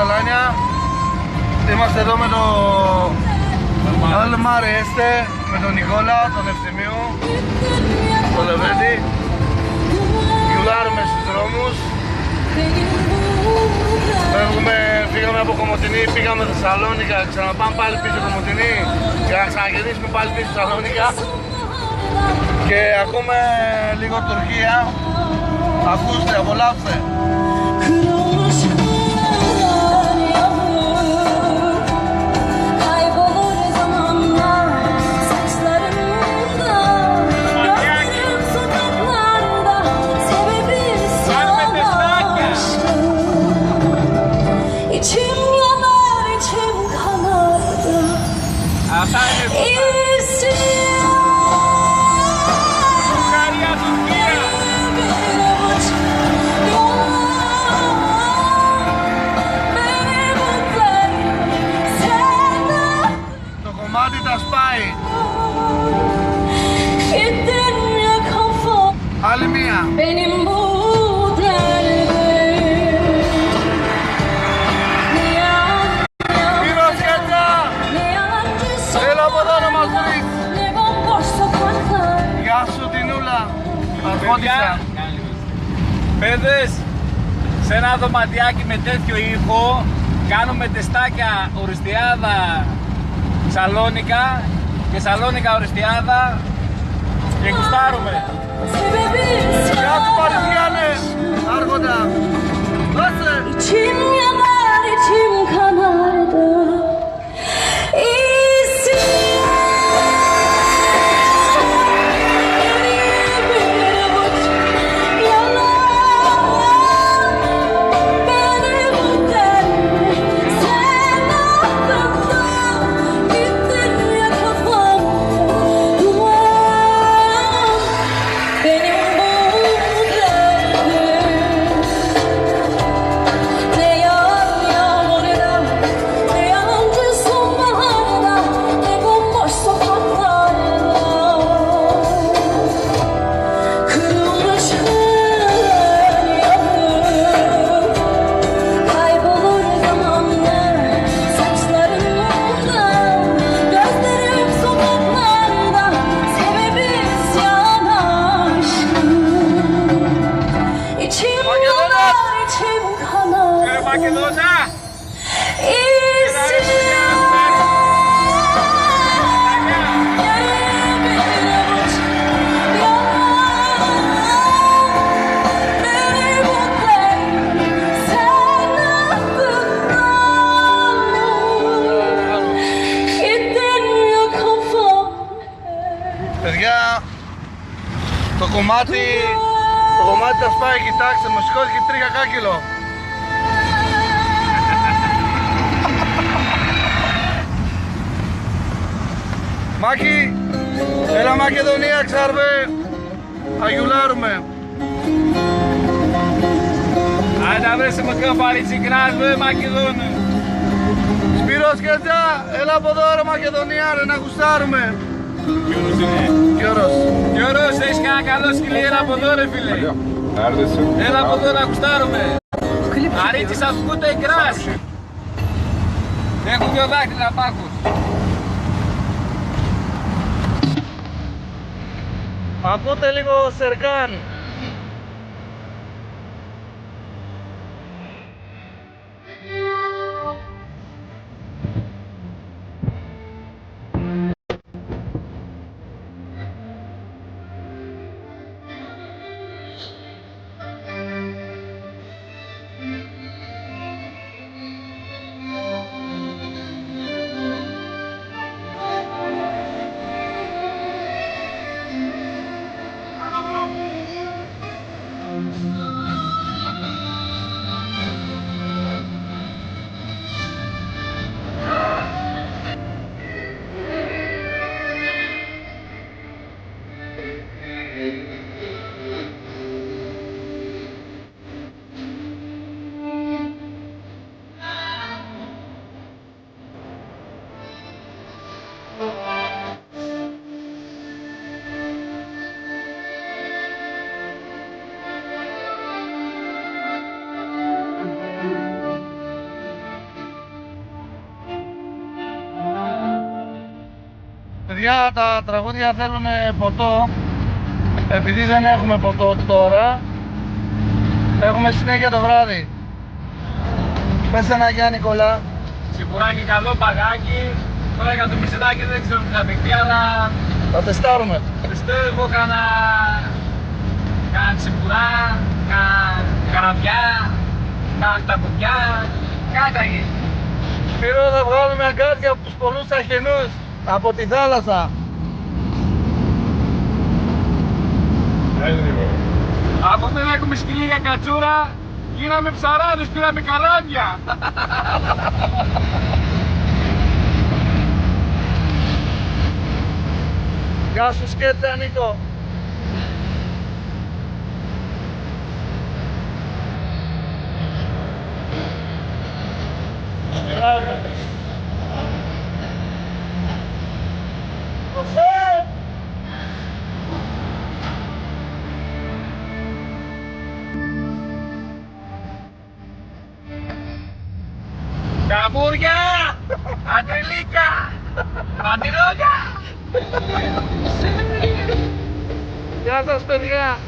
Αλάνια. Είμαστε εδώ με το Αλμάρε Έστε, με τον Νικόλα, τον Ευθυμίου, τον Λεβέντη. Γιουλάρουμε στους δρόμους. Φύγαμε από Κομοτηνή, πήγαμε Θεσσαλόνικα, ξαναπάμε πάλι πίσω Κομοτηνή και να ξαναγυρίσουμε πάλι πίσω Θεσσαλόνικα. Και ακούμε λίγο Τουρκία. Ακούστε, απολαύστε. Άλλη μία. Σπύρος Κέτσα, έλα από εδώ να μας βρεις. Γεια σου Τινούλα, αρχόντισα. Παιδες, σε ένα δωματιάκι με τέτοιο ήχο κάνουμε τεστάκια Οριστιάδα Σαλόνικα και Σαλόνικα Οριστιάδα και κουστάρουμε. Γεια σου Παριζιάνες, Άρχοντα. Δώσε. İçim yanar, içim kanardı. Μακεδόνα! Παιδιά, το κομμάτι θα σπάει, κοιτάξτε, μου σηκώθηκε 3 κάκυλο. Μάκη, έλα Μακεδονία, ξάρβε, αγιουλάρουμε. Άντε βρες με καφάριτσι κράσβε Μακεδόνε. Σπύρος Κέτσα, έλα από εδώ ρε Μακεδονία ρε, να γουστάρουμε. Γιώρος είναι. Γιώρος, έχεις κανένα καλό σκυλί, έλα από εδώ ρε φίλε. Έλα από εδώ να γουστάρουμε. Αρίτσις αυκούτε η κράση. Έχουν 2 δάχτυλα πάκους. Ακούτε λίγο Σερκάν. παιδιά, τα τραγούδια θέλουν ποτό. Επειδή δεν έχουμε ποτό τώρα, έχουμε συνέχεια το βράδυ. Πες ένα Γιάννη Νικολά. Σιμπουράκι καλό, μπαγάκι. Τώρα για το μισελάκι δεν ξέρω τι θα παιχτεί, αλλά Θα τεστάρουμε. πιστεύω κάνα τσιμπουρά, καραβιά, κάνα ταμπουριά, κάτι θα γίνει. Σπύρο, θα βγάλουμε αγκάθια από τους πολλούς αχαινούς από τη θάλασσα. Από δεν έχουμε σκυλί για κατσούρα, γίναμε ψαράδες, πήραμε καράβια. Γεια σου σκέτσα Νίκο. Καμπούρια, αντριλίκα, παντηρόγια. Γεια σας παιδιά.